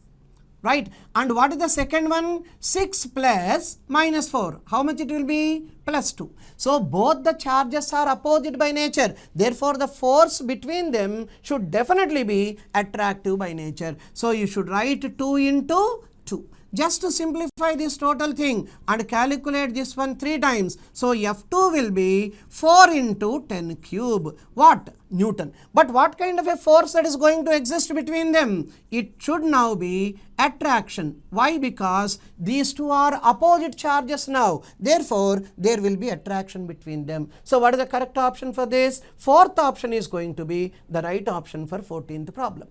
Right? And what is the second one? 6 plus -4. How much it will be? +2. So both the charges are opposite by nature. Therefore, the force between them should definitely be attractive by nature. So you should write 2 into 2. Just to simplify this total thing and calculate this one 3 times. So F2 will be 4 into 10 cube. What? Newton. But what kind of a force that is going to exist between them? It should now be attraction. Why? Because these two are opposite charges now. Therefore, there will be attraction between them. So what is the correct option for this? Fourth option is going to be the right option for 14th problem.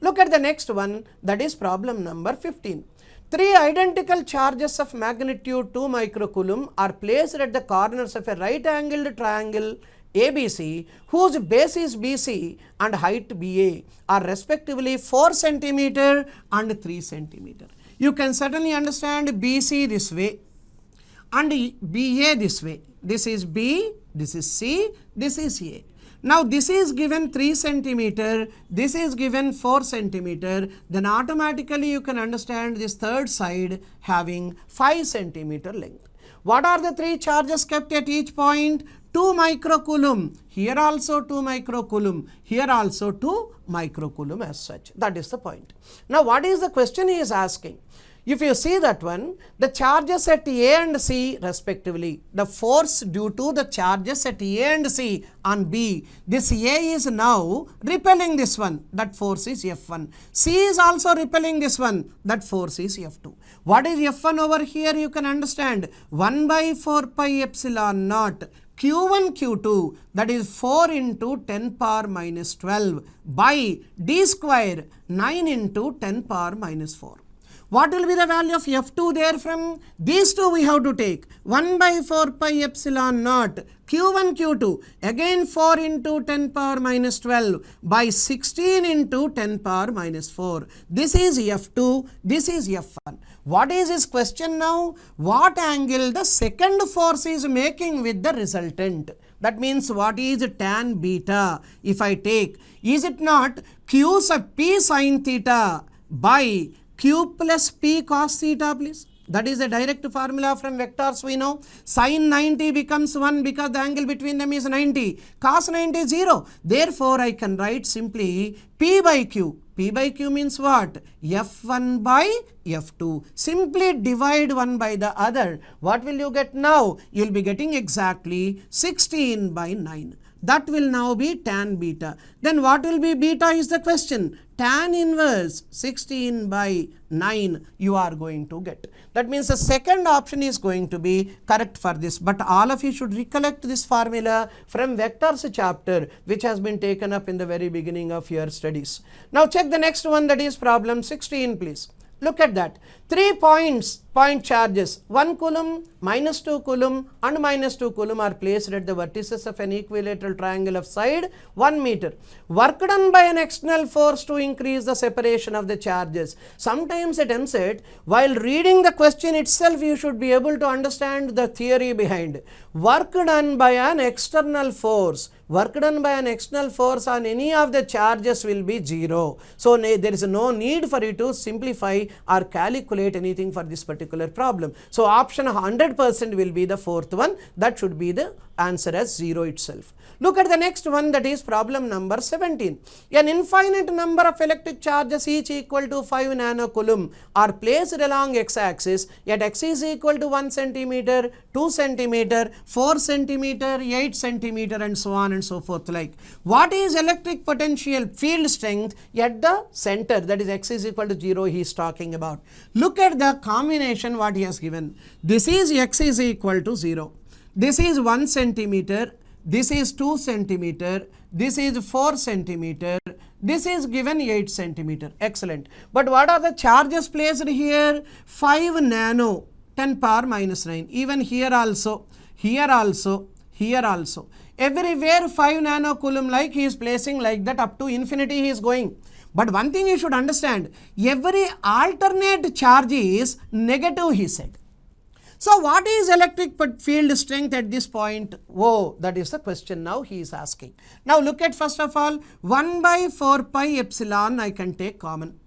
Look at the next one, that is problem number 15. 3 identical charges of magnitude 2 microcoulomb are placed at the corners of a right-angled triangle ABC, whose base is BC and height BA are respectively 4 centimeter and 3 centimeter. You can certainly understand BC this way and BA this way. This is B, this is C, this is A. Now this is given 3 centimeter, this is given 4 centimeter, then automatically you can understand this third side having 5 centimeter length. What are the 3 charges kept at each point? 2 microcoulomb, here also 2 microcoulomb, here also 2 microcoulomb as such. That is the point. Now what is the question he is asking? If you see that one, the charges at A and C respectively, the force due to the charges at A and C on B, this A is now repelling this one, that force is F1. C is also repelling this one, that force is F2. What is F1 over here? You can understand 1 by 4 pi epsilon naught Q1 Q2, that is 4 into 10 power minus 12 by D square 9 into 10 power minus 4. What will be the value of F2 there from? These two we have to take. 1 by 4 pi epsilon naught Q1 Q2, again 4 into 10 power minus 12 by 16 into 10 power minus 4. This is F2, this is F1. What is his question now? What angle the second force is making with the resultant? That means what is tan beta? If I take, is it not Q sub P sin theta by Q plus P cos theta, please? That is a direct formula from vectors we know. Sin 90 becomes 1 because the angle between them is 90. Cos 90 is 0. Therefore, I can write simply P by Q. P by Q means what? F1 by F2. Simply divide one by the other. What will you get now? You will be getting exactly 16 by 9. That will now be tan beta. Then what will be beta is the question. Tan inverse 16 by 9 you are going to get. That means the second option is going to be correct for this. But all of you should recollect this formula from vectors chapter which has been taken up in the very beginning of your studies. Now check the next one, that is problem 16 please. Look at that. 3 points, point charges, 1 coulomb, minus 2 coulomb and minus 2 coulomb are placed at the vertices of an equilateral triangle of side 1 meter. Work done by an external force to increase the separation of the charges. Sometimes at EAMCET, while reading the question itself, you should be able to understand the theory behind. Work done by an external force. Work done by an external force on any of the charges will be 0. So there is no need for you to simplify or calculate anything for this particular problem. So option 100% will be the fourth one. That should be the answer as 0 itself. Look at the next one, that is problem number 17. An infinite number of electric charges each equal to 5 nanocoulomb are placed along x-axis at x is equal to 1 centimeter, 2 centimeter, 4 centimeter, 8 centimeter and so on and so forth like. What is electric potential field strength at the center, that is x is equal to 0 he is talking about. Look at the combination what he has given. This is x is equal to 0. This is 1 centimeter. This is 2 centimeter, this is 4 centimeter, this is given 8 centimeter. Excellent. But what are the charges placed here? 5 nano, 10 power minus 9. Even here also, here also, here also. Everywhere 5 nanocoulomb like he is placing like that, up to infinity he is going. But one thing you should understand, every alternate charge is negative, he said. So what is electric field strength at this point? Oh, that is the question now he is asking. Now look at first of all, 1 by 4 pi epsilon I can take common.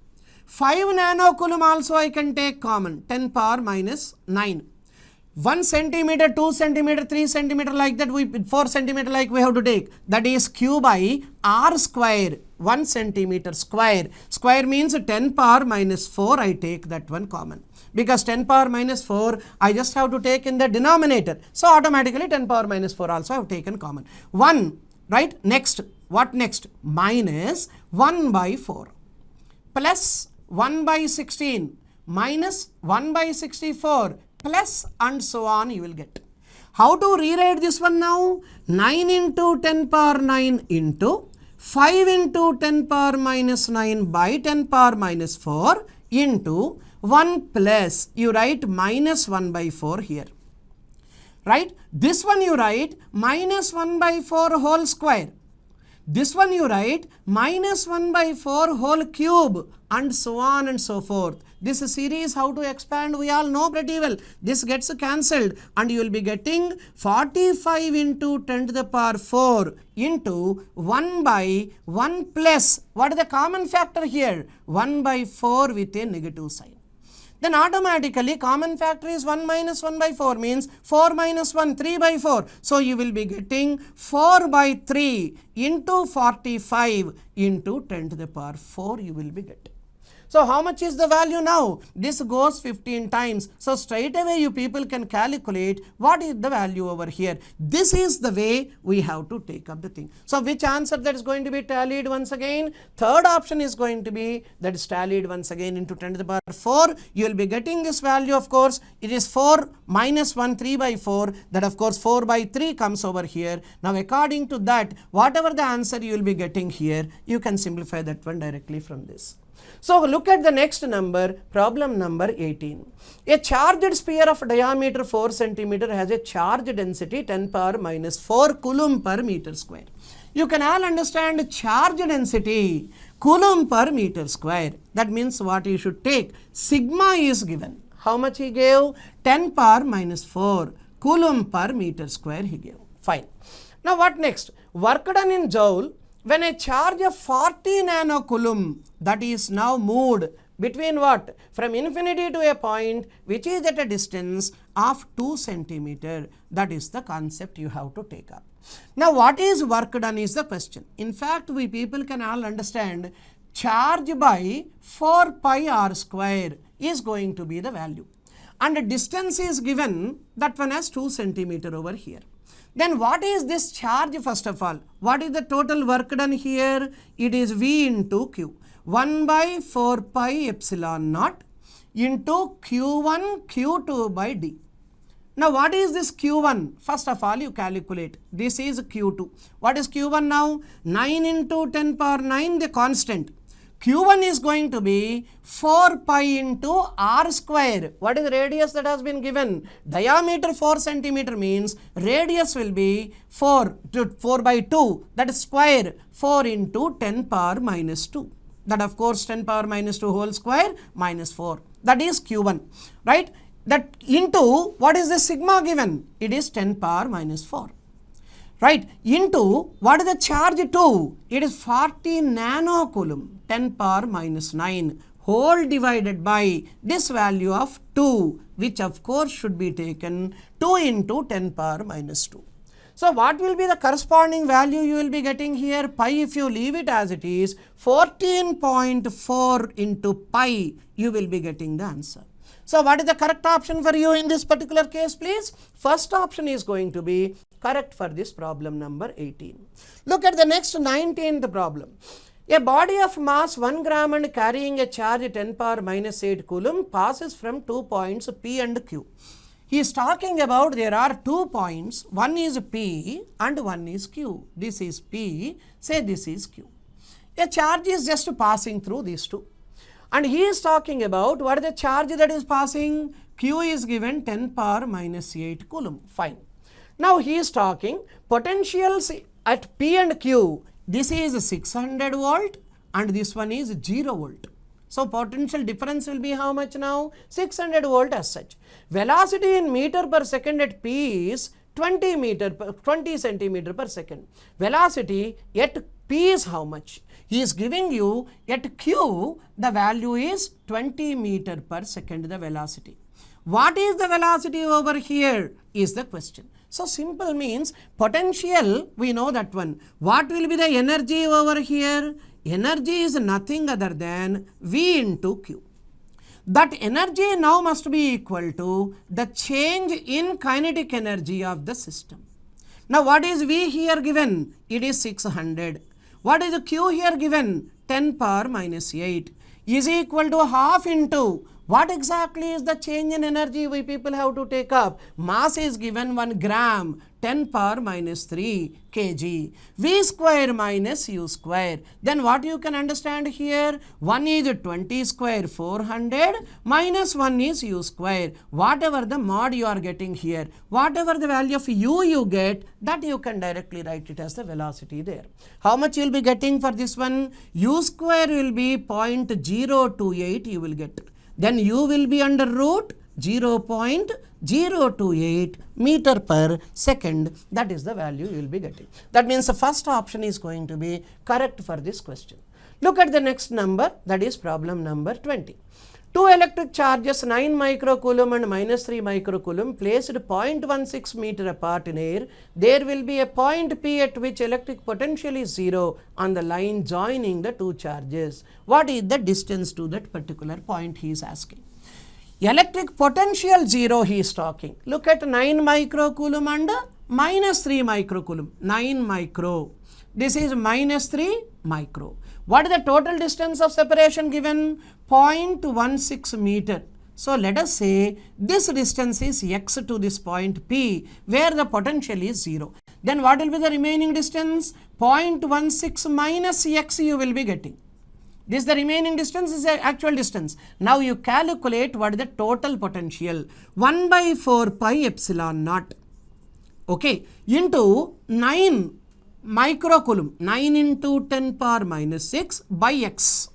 5 nanocoulomb also I can take common, 10 power minus 9. 1 centimeter, 2 centimeter, 3 centimeter like that, 4 centimeter like we have to take. That is q by r square, 1 centimeter square. Square means 10 power minus 4, I take that one common. Because 10 power minus 4, I just have to take in the denominator. So automatically 10 power minus 4 also I have taken common. 1, right? Next, what next? Minus 1 by 4 plus 1 by 16 minus 1 by 64 plus and so on you will get. How to rewrite this one now? 9 into 10 power 9 into 5 into 10 power minus 9 by 10 power minus 4 into 1 plus, you write minus 1 by 4 here, right? This one you write minus 1 by 4 whole square. This one you write minus 1 by 4 whole cube and so on and so forth. This series how to expand we all know pretty well. This gets cancelled and you will be getting 45 into 10 to the power 4 into 1 by 1 plus, what is the common factor here? 1 by 4 with a negative sign. Then automatically common factor is 1 minus 1 by 4 means 4 minus 1, 3 by 4. So you will be getting 4 by 3 into 45 into 10 to the power 4 you will be getting. So how much is the value now? This goes 15 times. So straight away you people can calculate what is the value over here. This is the way we have to take up the thing. So which answer that is going to be tallied once again? Third option is going to be that is tallied once again into 10 to the power 4. You will be getting this value, of course. It is 4 minus 1, 3 by 4. That of course 4 by 3 comes over here. Now according to that, whatever the answer you will be getting here, you can simplify that one directly from this. So look at the next number, problem number 18. A charged sphere of diameter 4 cm has a charge density 10 power minus 4 coulomb per meter square. You can all understand charge density coulomb per meter square. That means what you should take, sigma is given. How much he gave? 10 power minus 4 coulomb per meter square he gave. Fine. Now what next? Work done in joule. When a charge of 40 nanocoulomb that is now moved between what? From infinity to a point which is at a distance of 2 centimeter. That is the concept you have to take up. Now what is work done is the question. In fact, we people can all understand charge by 4 pi r square is going to be the value. And the distance is given, that one as 2 centimeter over here. Then what is this charge first of all? What is the total work done here? It is V into Q. 1 by 4 pi epsilon naught into Q1 Q2 by D. Now what is this Q1? First of all you calculate. This is Q2. What is Q1 now? 9 into 10 power 9 the constant. Q1 is going to be 4 pi into r square. What is the radius that has been given? Diameter 4 centimeter means radius will be 4 by 2. That is square 4 into 10 power minus 2. That of course 10 power minus 2 whole square minus 4. That is Q1. Right? That into what is the sigma given? It is 10 power minus 4. Right, into what is the charge 2? It is 40 nanocoulomb, 10 power minus 9 whole divided by this value of 2, which of course should be taken 2 into 10 power minus 2. So what will be the corresponding value you will be getting here? Pi, if you leave it as it is, 14.4 into pi, you will be getting the answer. So what is the correct option for you in this particular case, please? First option is going to be correct for this problem number 18. Look at the next 19th problem. A body of mass 1 gram and carrying a charge 10 power minus 8 coulomb passes from 2 points P and Q. He is talking about there are 2 points, one is P and one is Q. This is P, say this is Q. A charge is just passing through these two. And he is talking about what is the charge that is passing? Q is given 10 power minus 8 coulomb. Fine. Now he is talking potentials at P and Q. This is 600 volt and this one is 0 volt. So potential difference will be how much now? 600 volt as such. Velocity in meter per second at P is 20 centimeter per second. Velocity at P is how much? He is giving you at Q, the value is 20 meter per second, the velocity. What is the velocity over here is the question. So simple means potential, we know that one. What will be the energy over here? Energy is nothing other than V into Q. That energy now must be equal to the change in kinetic energy of the system. Now what is V here given? It is 600. What is the Q here given? 10 power minus 8 is equal to half into What exactly is the change in energy we people have to take up? Mass is given 1 gram, 10 power minus 3 kg, V square minus U square. Then what you can understand here? 1 is 20 square 400 minus 1 is U square. Whatever the mod you are getting here, whatever the value of U you get, that you can directly write it as the velocity there. How much you will be getting for this one? U square will be 0.028 you will get. Then U will be under root 0.028 meter per second. That is the value you will be getting. That means the first option is going to be correct for this question. Look at the next number, that is problem number 20. Two electric charges 9 microcoulomb and minus 3 microcoulomb placed 0.16 meter apart in air. There will be a point P at which electric potential is 0 on the line joining the two charges. What is the distance to that particular point he is asking? Electric potential 0 he is talking. Look at 9 microcoulomb and minus 3 microcoulomb. 9 micro. This is minus 3 micro. What is the total distance of separation given? 0.16 meter. So let us say this distance is x to this point P where the potential is 0. Then what will be the remaining distance? 0.16 minus x you will be getting. This the remaining distance is the actual distance. Now you calculate what is the total potential. 1 by 4 pi epsilon naught. Okay, into 9 microcoulomb, 9 into 10 power minus 6 by x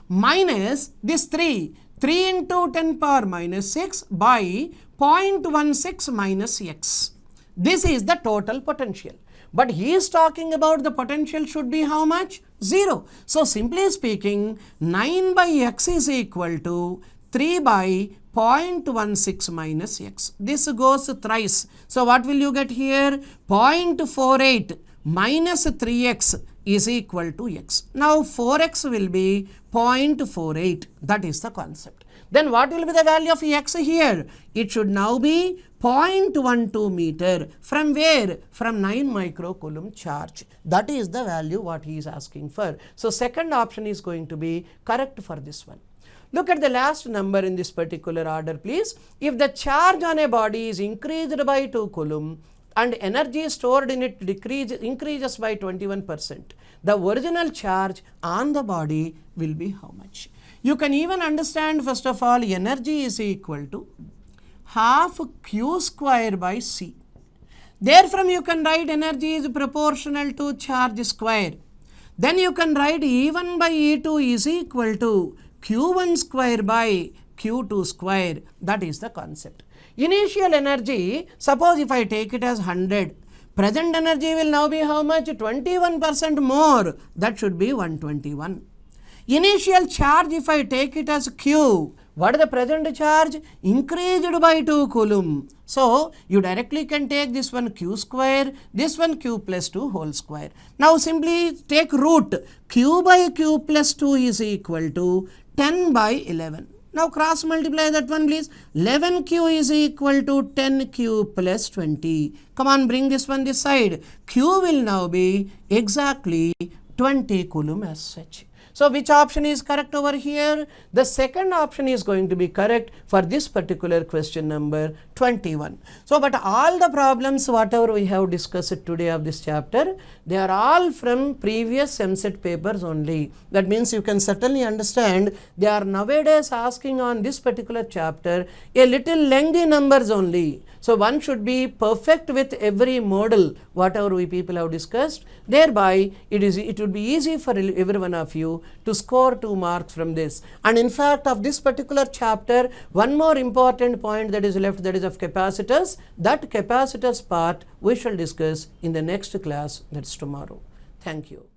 minus this 3 into 10 power minus 6 by 0.16 minus x. This is the total potential. But he is talking about the potential should be how much? 0. So simply speaking, 9 by x is equal to 3 by 0.16 minus x. This goes thrice. So what will you get here? 0.48 minus 3x is equal to x. Now 4x will be 0.48. That is the concept. Then what will be the value of x here? It should now be 0.12 meter. From where? From 9 microcoulomb charge. That is the value what he is asking for. So second option is going to be correct for this one. Look at the last number in this particular order, please. If the charge on a body is increased by 2 coulomb and energy stored in it increases by 21%, the original charge on the body will be how much? You can even understand, first of all, energy is equal to half q square by c. Therefrom you can write energy is proportional to charge square. Then you can write E1 by E2 is equal to q1 square by q2 square. That is the concept. Initial energy, suppose if I take it as 100, present energy will now be how much? 21% more. That should be 121. Initial charge, if I take it as q, what is the present charge? Increased by 2 coulomb. So you directly can take this one q square, this one q plus 2 whole square. Now simply take root. Q by q plus 2 is equal to 10 by 11. Now cross multiply that one, please. 11q is equal to 10q plus 20. Come on, bring this one this side. Q will now be exactly 20 coulomb as such. So which option is correct over here? The second option is going to be correct for this particular question number 21. So but all the problems whatever we have discussed today of this chapter, they are all from previous EAMCET papers only. That means you can certainly understand they are nowadays asking on this particular chapter a little lengthy numbers only. So one should be perfect with every model whatever we people have discussed. Thereby it would be easy for every one of you to score 2 marks from this. And in fact of this particular chapter, one more important point that is left, that is of capacitors. That capacitors part we shall discuss in the next class, that's tomorrow. Thank you.